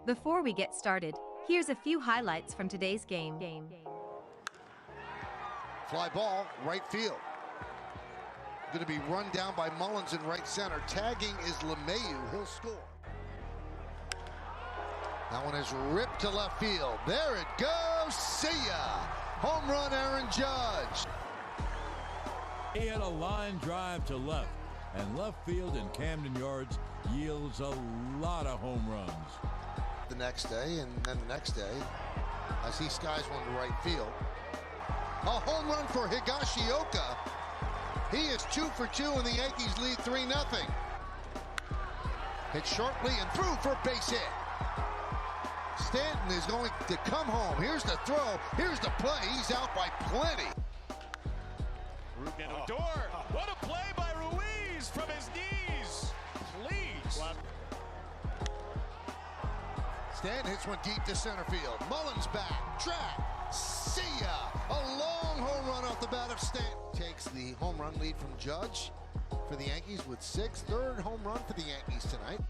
Before we get started, here's a few highlights from today's game. Fly ball, right field. Going to be run down by Mullins in right center. Tagging is LeMahieu. He'll score. That one is ripped to left field. There it goes. See ya. Home run, Aaron Judge. He had a line drive to left, and left field in Camden Yards yields a lot of home runs. The next day, and then the next day, as he skies one to right field. A home run for Higashioka. He is 2 for 2, and the Yankees lead 3-0. Hit sharply and through for a base hit. Stanton is going to come home. Here's the throw. Here's the play. He's out by plenty. Ruben Odor. What a play by Ruiz from his knees. Please. Stanton hits one deep to center field. Mullins back. Track. See ya. A long home run off the bat of Stanton. Takes the home run lead from Judge for the Yankees with 6. Third home run for the Yankees tonight.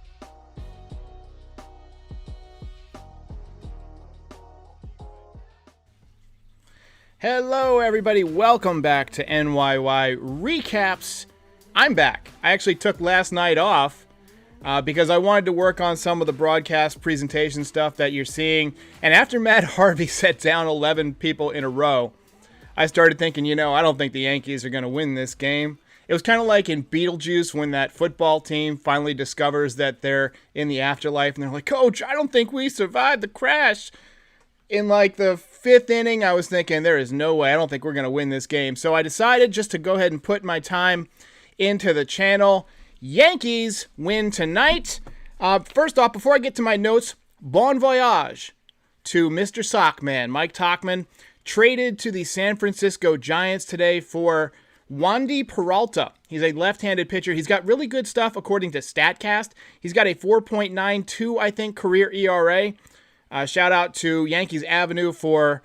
Hello everybody, welcome back to NYY Recaps. I'm back. I actually took last night off because I wanted to work on some of the broadcast presentation stuff that you're seeing. And after Matt Harvey set down 11 people in a row, I started thinking, I don't think the Yankees are going to win this game. It was kind of like in Beetlejuice when that football team finally discovers that they're in the afterlife. And they're like, Coach, I don't think we survived the crash. In like the 5th inning, I was thinking, there is no way. I don't think we're going to win this game. So I decided just to go ahead and put my time into the channel. Yankees win tonight. First off, before I get to my notes, bon voyage to Mr. Sockman. Mike Tauchman traded to the San Francisco Giants today for Wandy Peralta. He's a left-handed pitcher. He's got really good stuff according to StatCast. He's got a 4.92, I think, career ERA. Shout out to Yankees Avenue for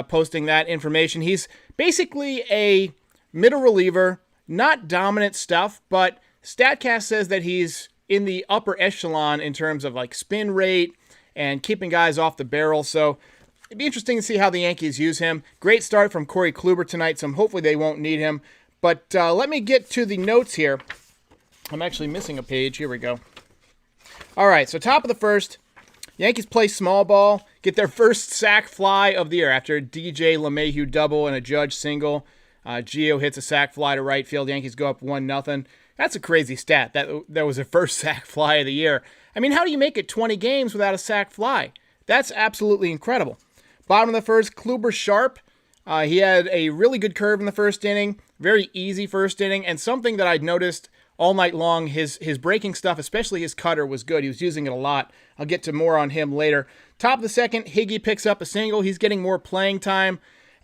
posting that information. He's basically a middle reliever, not dominant stuff, but StatCast says that he's in the upper echelon in terms of like spin rate and keeping guys off the barrel. So it'd be interesting to see how the Yankees use him. Great start from Corey Kluber tonight, so hopefully they won't need him. But let me get to the notes here. I'm actually missing a page. Here we go. All right, so top of the first. Yankees play small ball, get their first sac fly of the year after a DJ LeMahieu double and a Judge single. Gio hits a sac fly to right field. Yankees go up 1-0. That's a crazy stat. That was their first sac fly of the year. I mean, how do you make it 20 games without a sac fly? That's absolutely incredible. Bottom of the first, Kluber sharp. He had a really good curve in the first inning. Very easy first inning. And something that I'd noticed all night long, his breaking stuff, especially his cutter, was good. He was using it a lot. I'll get to more on him later. Top of the second, Higgy picks up a single. He's getting more playing time.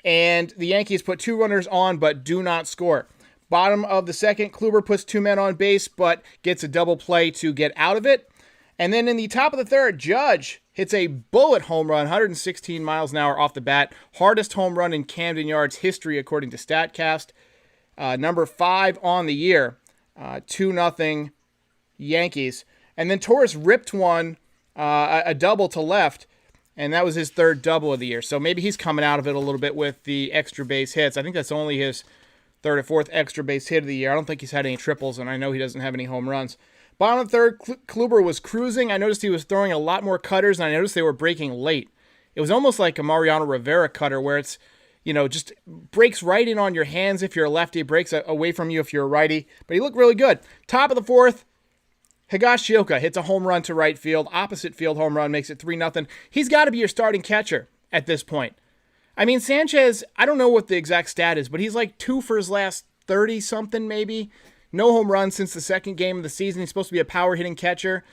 And the Yankees put 2 runners on but do not score. Bottom of the second, Kluber puts 2 men on base but gets a double play to get out of it. And then in the top of the third, Judge hits a bullet home run, 116 miles an hour off the bat. Hardest home run in Camden Yards history according to StatCast. Number 5 on the year. 2-0 Yankees. And then Torres ripped one, a double to left, and that was his 3rd double of the year. So maybe he's coming out of it a little bit with the extra base hits. I think that's only his 3rd or 4th extra base hit of the year. I don't think he's had any triples, and I know he doesn't have any home runs. Bottom of the third, Kluber was cruising. I noticed he was throwing a lot more cutters, and I noticed they were breaking late. It was almost like a Mariano Rivera cutter where it's, just breaks right in on your hands if you're a lefty, breaks away from you if you're a righty. But he looked really good. Top of the 4th, Higashioka hits a home run to right field. Opposite field home run makes it 3-0. He's got to be your starting catcher at this point. I mean, Sanchez, I don't know what the exact stat is, but he's like 2 for his last 30-something maybe. No home runs since the 2nd game of the season. He's supposed to be a power-hitting catcher.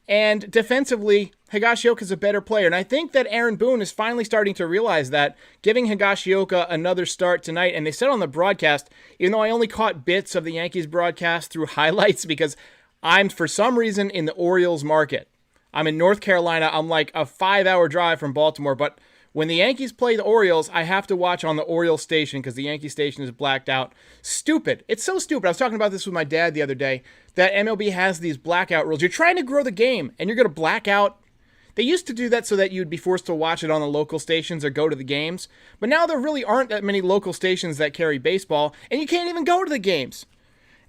And defensively, Higashioka's a better player. And I think that Aaron Boone is finally starting to realize that, giving Higashioka another start tonight. And they said on the broadcast, even though I only caught bits of the Yankees broadcast through highlights because I'm, for some reason, in the Orioles market. I'm in North Carolina. I'm like a 5-hour drive from Baltimore. But when the Yankees play the Orioles, I have to watch on the Orioles station because the Yankee station is blacked out. Stupid. It's so stupid. I was talking about this with my dad the other day, that MLB has these blackout rules. You're trying to grow the game, and you're going to black out They used to do that so that you'd be forced to watch it on the local stations or go to the games. But now there really aren't that many local stations that carry baseball, and you can't even go to the games.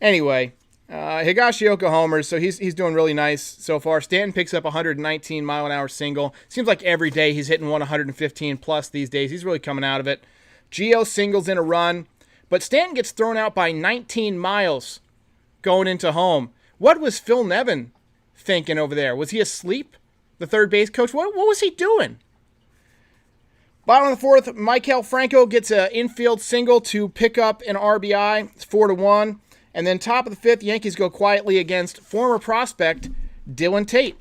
Anyway, Higashioka homers, so he's doing really nice so far. Stanton picks up a 119-mile-an-hour single. Seems like every day he's hitting 115-plus these days. He's really coming out of it. Gio singles in a run, but Stanton gets thrown out by 19 miles going into home. What was Phil Nevin thinking over there? Was he asleep? The third base coach? What was he doing? Bottom of the fourth, Maikel Franco gets an infield single to pick up an RBI. It's 4-1. And then top of the fifth, Yankees go quietly against former prospect Dylan Tate.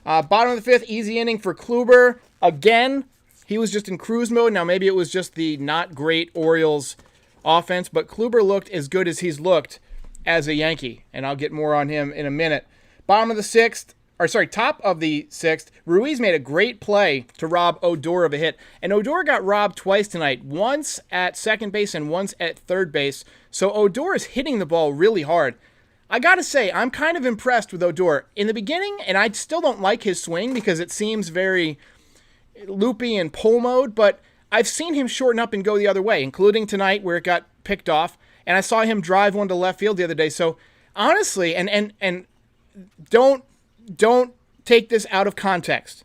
Bottom of the fifth, easy inning for Kluber. Again, he was just in cruise mode. Now maybe it was just the not great Orioles offense, but Kluber looked as good as he's looked as a Yankee, and I'll get more on him in a minute. Top of the sixth, Ruiz made a great play to rob Odor of a hit, and Odor got robbed twice tonight, once at second base and once at third base, so Odor is hitting the ball really hard. I gotta say, I'm kind of impressed with Odor. In the beginning, and I still don't like his swing because it seems very loopy and pull mode, but I've seen him shorten up and go the other way, including tonight where it got picked off, and I saw him drive one to left field the other day. So honestly, and don't take this out of context.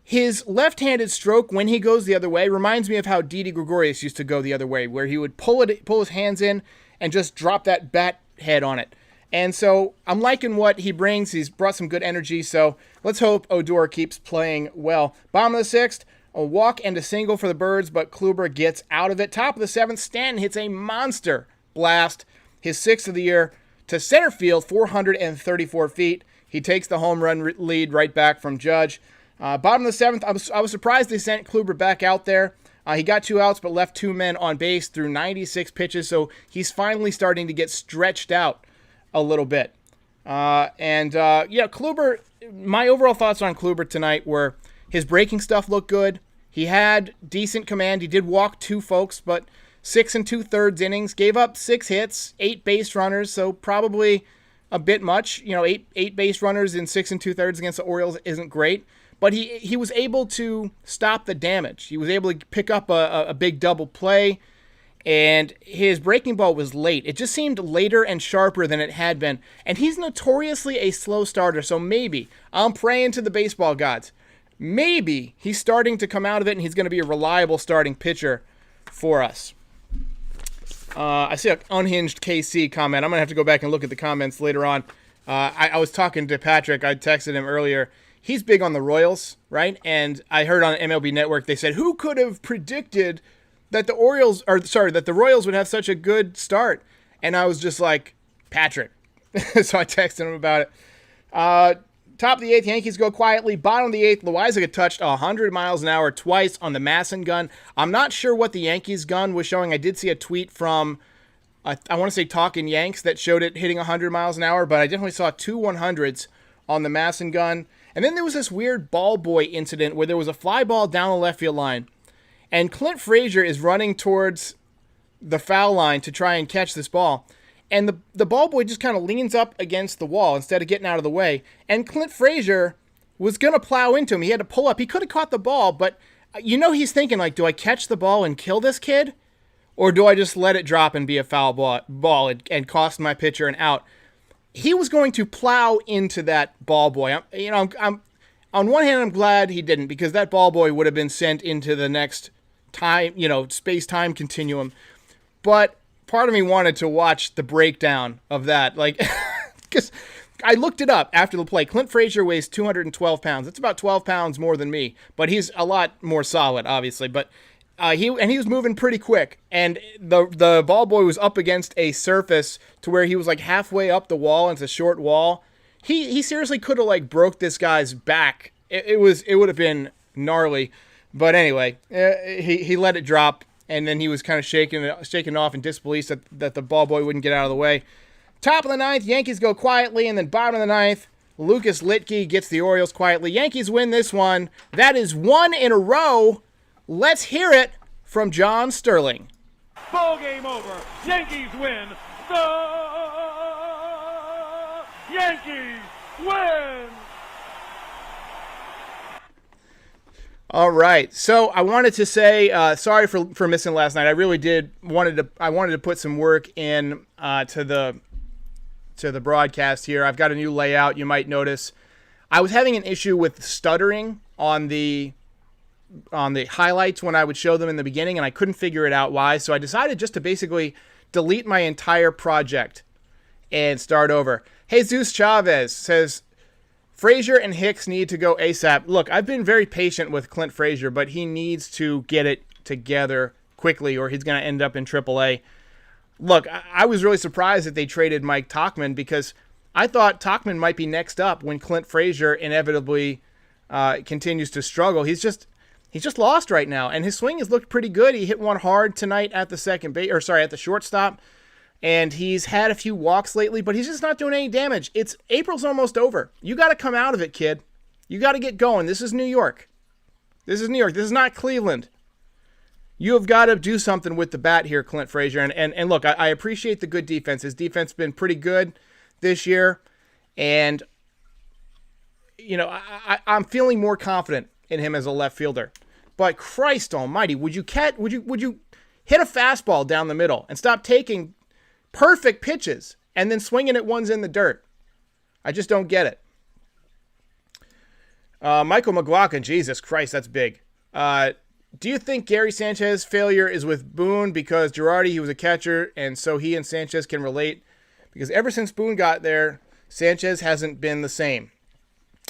His left-handed stroke when he goes the other way reminds me of how Didi Gregorius used to go the other way, where he would pull his hands in and just drop that bat head on it. And so I'm liking what he brings. He's brought some good energy, so let's hope Odor keeps playing well. Bottom of the sixth, a walk and a single for the Birds, but Kluber gets out of it. Top of the seventh, Stanton hits a monster blast, his sixth of the year, to center field, 434 feet. He takes the home run lead right back from Judge. Bottom of the seventh, I was surprised they sent Kluber back out there. He got 2 outs but left 2 men on base through 96 pitches, so he's finally starting to get stretched out a little bit. Kluber, my overall thoughts on Kluber tonight were his breaking stuff looked good. He had decent command. He did walk 2 folks, but 6 2/3 innings, gave up 6 hits, 8 base runners, so probably a bit much. 8 base runners in 6 2/3 against the Orioles isn't great, but he was able to stop the damage. He was able to pick up a big double play, and his breaking ball was late. It just seemed later and sharper than it had been, and he's notoriously a slow starter, so maybe, I'm praying to the baseball gods, maybe he's starting to come out of it and he's going to be a reliable starting pitcher for us. I see an unhinged KC comment. I'm going to have to go back and look at the comments later on. I was talking to Patrick. I texted him earlier. He's big on the Royals, right? And I heard on MLB Network they said, who could have predicted that the Royals would have such a good start? And I was just like, Patrick. So I texted him about it. Top of the 8th, Yankees go quietly. Bottom of the 8th, Loaiza touched 100 miles an hour twice on the Masson gun. I'm not sure what the Yankees gun was showing. I did see a tweet from, I want to say Talkin' Yanks, that showed it hitting 100 miles an hour, but I definitely saw 2 100s on the Masson gun. And then there was this weird ball boy incident where there was a fly ball down the left field line, and Clint Frazier is running towards the foul line to try and catch this ball. And the ball boy just kind of leans up against the wall instead of getting out of the way. And Clint Frazier was going to plow into him. He had to pull up. He could have caught the ball, but he's thinking, like, do I catch the ball and kill this kid? Or do I just let it drop and be a foul ball and cost my pitcher an out? He was going to plow into that ball boy. I'm on one hand, I'm glad he didn't, because that ball boy would have been sent into the next time, space-time continuum. But part of me wanted to watch the breakdown of that, because I looked it up after the play. Clint Frazier weighs 212 pounds. That's about 12 pounds more than me, but he's a lot more solid, obviously. But he was moving pretty quick, and the ball boy was up against a surface to where he was like halfway up the wall, and it's a short wall. He seriously could have broke this guy's back. It would have been gnarly, but anyway, he let it drop. And then he was kind of shaken off in disbelief that the ball boy wouldn't get out of the way. Top of the 9th, Yankees go quietly. And then bottom of the 9th, Lucas Litke gets the Orioles quietly. Yankees win this one. That is 1 in a row. Let's hear it from John Sterling. Ball game over. Yankees win. The Yankees win. All right. So I wanted to say sorry for missing last night. I really did I wanted to put some work in to the broadcast here. I've got a new layout. You might notice I was having an issue with stuttering on the highlights when I would show them in the beginning, and I couldn't figure it out why. So I decided just to basically delete my entire project and start over. Jesus Chavez says, Frazier and Hicks need to go ASAP. Look, I've been very patient with Clint Frazier, but he needs to get it together quickly or he's going to end up in AAA. Look, I was really surprised that they traded Mike Tauchman because I thought Tauchman might be next up when Clint Frazier inevitably continues to struggle. He's just lost right now, and his swing has looked pretty good. He hit one hard tonight at the at the shortstop. And he's had a few walks lately, but he's just not doing any damage. April's almost over. You got to come out of it, kid. You got to get going. This is New York. This is New York. This is not Cleveland. You have got to do something with the bat here, Clint Frazier. And look, I appreciate the good defense. His defense has been pretty good this year. And, you know, I'm feeling more confident in him as a left fielder. But Christ almighty, would you hit a fastball down the middle and stop taking perfect pitches and then swinging at ones in the dirt? I just don't get it. Michael McGuackin, Jesus Christ, that's big. Do you think Gary Sanchez's failure is with Boone because Girardi, he was a catcher, and so he and Sanchez can relate? Because ever since Boone got there, Sanchez hasn't been the same.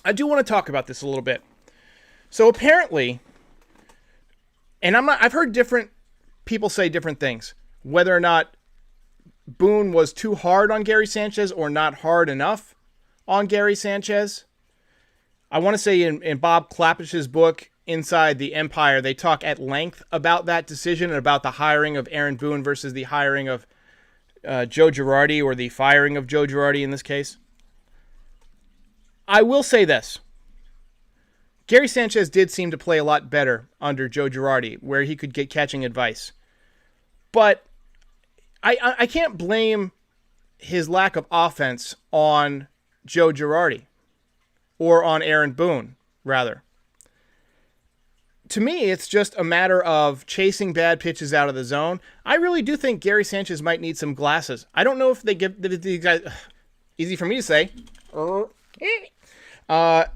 I do want to talk about this a little bit. So apparently, and I've heard different people say different things, whether or not Boone was too hard on Gary Sanchez or not hard enough on Gary Sanchez. I want to say in Bob Klapich's book, Inside the Empire, they talk at length about that decision and about the hiring of Aaron Boone versus the hiring of Joe Girardi, or the firing of Joe Girardi in this case. I will say this. Gary Sanchez did seem to play a lot better under Joe Girardi, where he could get catching advice. But I can't blame his lack of offense on Joe Girardi, or on Aaron Boone, rather. To me, it's just a matter of chasing bad pitches out of the zone. I really do think Gary Sanchez might need some glasses. I don't know if they give these guys... Easy for me to say. I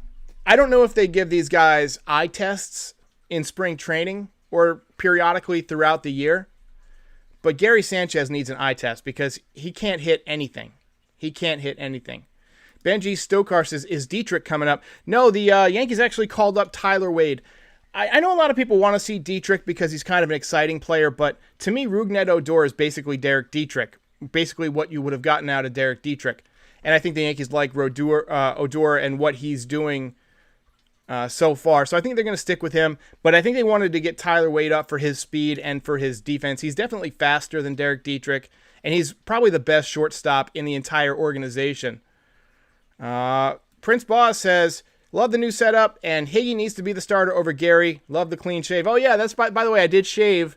don't know if they give these guys eye tests in spring training or periodically throughout the year. But Gary Sanchez needs an eye test because he can't hit anything. He can't hit anything. Benji Stokar says, is Dietrich coming up? No, the Yankees actually called up Tyler Wade. I know a lot of people want to see Dietrich because he's kind of an exciting player, but to me, Rougned Odor is basically Derek Dietrich. Basically what you would have gotten out of Derek Dietrich. And I think the Yankees like Odor and what he's doing so far. So I think they're going to stick with him. But I think they wanted to get Tyler Wade up for his speed and for his defense. He's definitely faster than Derek Dietrich. And he's probably the best shortstop in the entire organization. Prince Boss says, love the new setup, and Higgy needs to be the starter over Gary. Love the clean shave. Oh, yeah, that's by the way, I did shave.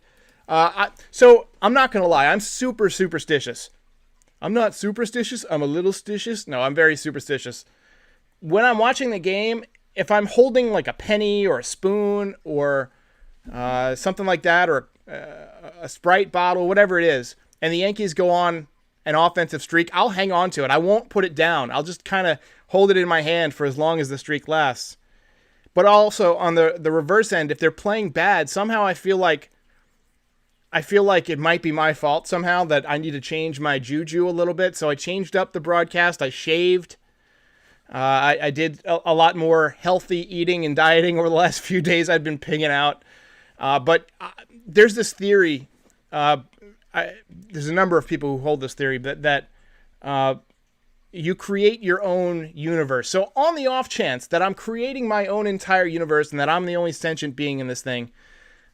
So I'm not going to lie. I'm super superstitious. I'm not superstitious. I'm a little stitious. No, I'm very superstitious. When I'm watching the game, if I'm holding like a penny or a spoon or something like that, or a Sprite bottle, whatever it is, and the Yankees go on an offensive streak, I'll hang on to it. I won't put it down. I'll just kind of hold it in my hand for as long as the streak lasts. But also on the reverse end, if they're playing bad, somehow I feel like it might be my fault somehow, that I need to change my juju a little bit. So I changed up the broadcast. I shaved. I did a lot more healthy eating and dieting over the last few days. I've been pinging out. But there's this theory. There's a number of people who hold this theory that you create your own universe. So on the off chance that I'm creating my own entire universe and that I'm the only sentient being in this thing,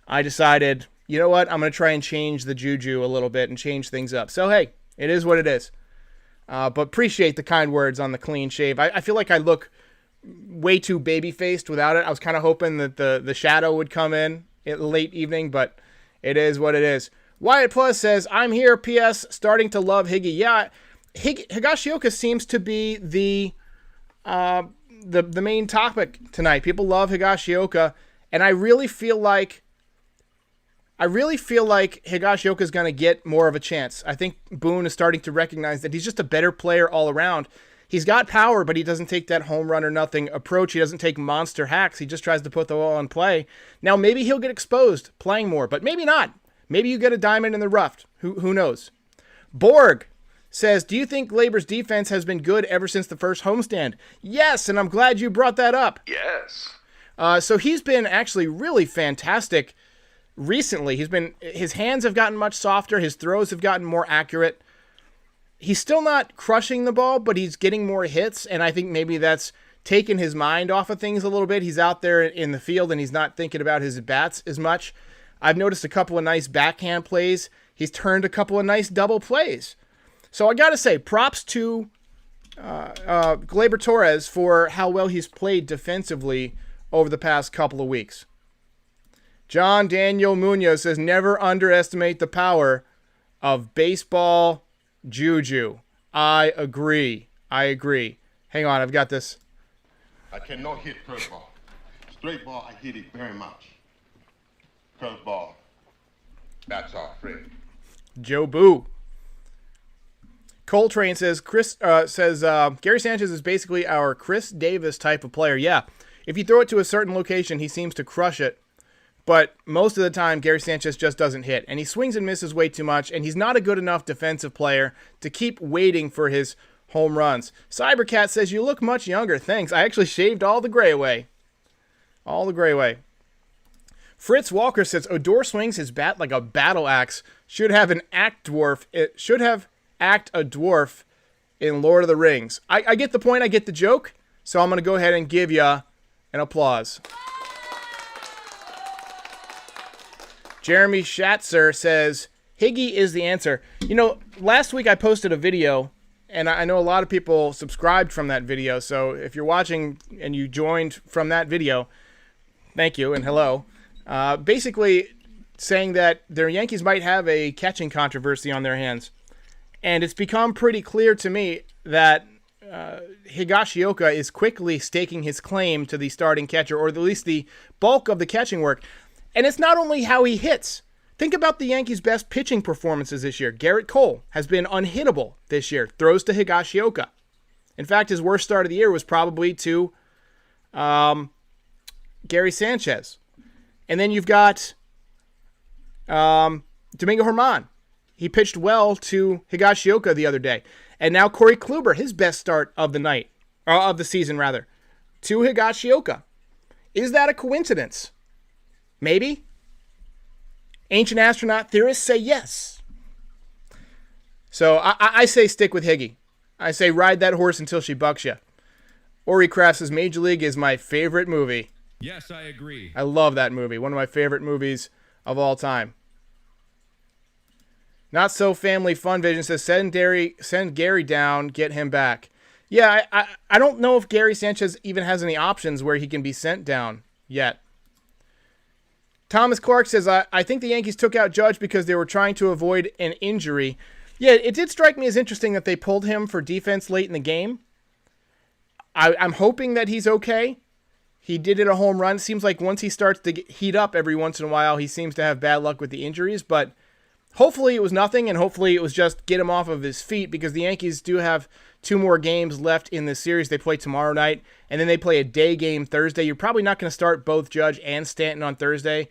I decided, you know what? I'm going to try and change the juju a little bit and change things up. So, hey, it is what it is. But appreciate the kind words on the clean shave. I feel like I look way too baby-faced without it. I was kind of hoping that the shadow would come in at late evening, but it is what it is. Wyatt Plus says, I'm here, P.S. starting to love Higgy. Yeah, Higashioka seems to be the main topic tonight. People love Higashioka, And I really feel like Higashioka is going to get more of a chance. I think Boone is starting to recognize that he's just a better player all around. He's got power, but he doesn't take that home run or nothing approach. He doesn't take monster hacks. He just tries to put the ball in play. Now, maybe he'll get exposed playing more, but maybe not. Maybe you get a diamond in the rough. Who knows? Borg says, do you think Glaber's defense has been good ever since the first homestand? Yes, and I'm glad you brought that up. Yes. So he's been actually really fantastic recently. His hands have gotten much softer. His throws have gotten more accurate. He's still not crushing the ball, but he's getting more hits, and I think maybe that's taken his mind off of things a little bit. He's out there in the field, and he's not thinking about his bats as much. I've noticed a couple of nice backhand plays. He's turned a couple of nice double plays. So I got to say, props to Gleyber Torres for how well he's played defensively over the past couple of weeks. John Daniel Munoz says, never underestimate the power of baseball juju. I agree. Hang on, I've got this. I cannot hit curveball. Straight ball, I hit it very much. Curveball, that's our friend. Joe Boo. Coltrane says, Gary Sanchez is basically our Chris Davis type of player. Yeah, if you throw it to a certain location, he seems to crush it. But most of the time, Gary Sanchez just doesn't hit. And he swings and misses way too much, and he's not a good enough defensive player to keep waiting for his home runs. Cybercat says, you look much younger. Thanks. I actually shaved all the gray away. Fritz Walker says, Odor swings his bat like a battle axe. Should have a dwarf in Lord of the Rings. I get the point. I get the joke. So I'm going to go ahead and give you an applause. Jeremy Schatzer says, Higgy is the answer. You know, last week I posted a video, and I know a lot of people subscribed from that video, so if you're watching and you joined from that video, thank you and hello. Basically saying that their Yankees might have a catching controversy on their hands. And it's become pretty clear to me that Higashioka is quickly staking his claim to the starting catcher, or at least the bulk of the catching work. And it's not only how he hits. Think about the Yankees' best pitching performances this year. Garrett Cole has been unhittable this year. Throws to Higashioka. In fact, his worst start of the year was probably to Gary Sanchez. And then you've got Domingo Germán. He pitched well to Higashioka the other day. And now Corey Kluber, his best start of the season, to Higashioka. Is that a coincidence? Maybe. Ancient astronaut theorists say yes. So I say stick with Higgy. I say ride that horse until she bucks you. Ori Kraft says Major League is my favorite movie. Yes, I agree. I love that movie. One of my favorite movies of all time. Not So Family Fun Vision says send Gary down, get him back. Yeah, I don't know if Gary Sanchez even has any options where he can be sent down yet. Thomas Clark says, I think the Yankees took out Judge because they were trying to avoid an injury. Yeah, it did strike me as interesting that they pulled him for defense late in the game. I'm hoping that he's okay. He did hit a home run. It seems like once he starts to heat up every once in a while, he seems to have bad luck with the injuries. But hopefully it was nothing, and hopefully it was just get him off of his feet, because the Yankees do have 2 more games left in this series. They play tomorrow night, and then they play a day game Thursday. You're probably not going to start both Judge and Stanton on Thursday.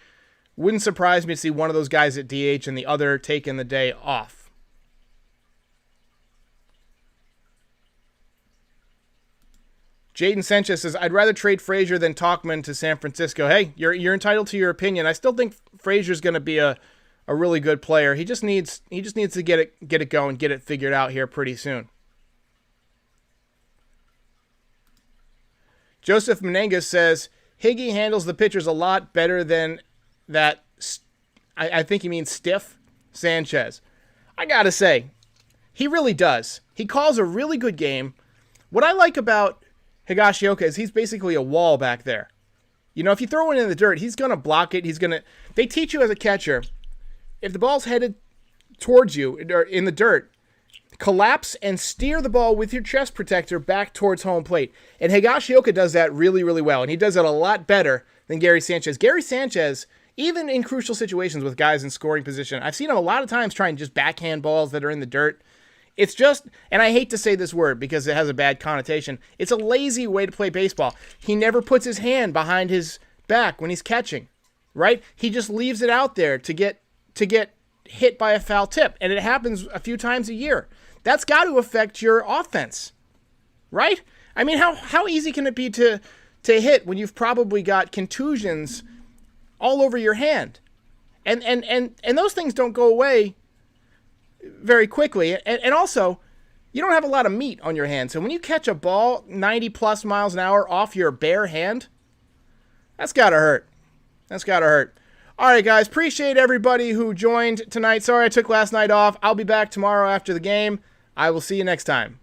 Wouldn't surprise me to see one of those guys at DH and the other taking the day off. Jaden Sanchez says, I'd rather trade Frazier than Tauchman to San Francisco. Hey, you're entitled to your opinion. I still think Frazier's going to be a really good player. He just needs to get it going, get it figured out here pretty soon. Joseph Menengas says, Higgy handles the pitchers a lot better than that, I think he means stiff, Sanchez. I gotta say, he really does. He calls a really good game. What I like about Higashioka is he's basically a wall back there. You know, if you throw it in the dirt, he's going to block it. They teach you as a catcher, if the ball's headed towards you or in the dirt, collapse and steer the ball with your chest protector back towards home plate. And Higashioka does that really, really well. And he does it a lot better than Gary Sanchez. Gary Sanchez, even in crucial situations with guys in scoring position, I've seen him a lot of times trying just backhand balls that are in the dirt. It's just, and I hate to say this word because it has a bad connotation, it's a lazy way to play baseball. He never puts his hand behind his back when he's catching, right? He just leaves it out there to get hit by a foul tip, and it happens a few times a year. That's got to affect your offense, right? I mean, how easy can it be to hit when you've probably got contusions all over your hand? And those things don't go away very quickly. And also, you don't have a lot of meat on your hand. So when you catch a ball 90 plus miles an hour off your bare hand, that's got to hurt. That's got to hurt. All right, guys, appreciate everybody who joined tonight. Sorry I took last night off. I'll be back tomorrow after the game. I will see you next time.